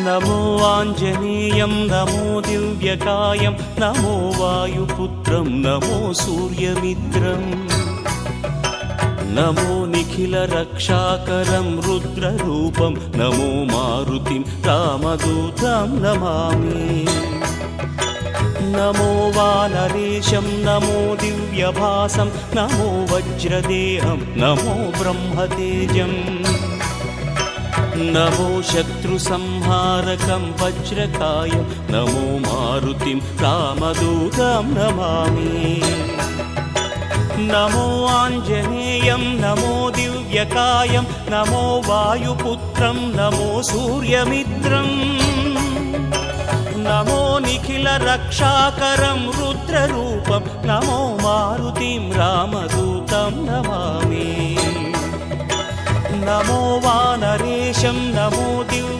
नमो आञ्जनेयं नमो दिव्यकायं नमो वायुपुत्रं नमो सूर्यमित्रम् नमो निखिलरक्षाकरं रुद्ररूपं नमो मारुतिं रामदूतं Namami नमो वानरेशं नमो दिव्यभासं नमो वज्रदेहं नमो ब्रह्मतेजम् नमो शत्रुसंहारकं वज्रकायं नमो मारुतिं रामदूतं Namami नमो आञ्जनेयं नमो दिव्यकायं नमो वायुपुत्रं नमो सूर्यमित्रम् नमो निखिलरक्षाकरं रुद्ररूपं नमो मारुतिं रामदूतं Namami नमो वानरेशं नमो Divya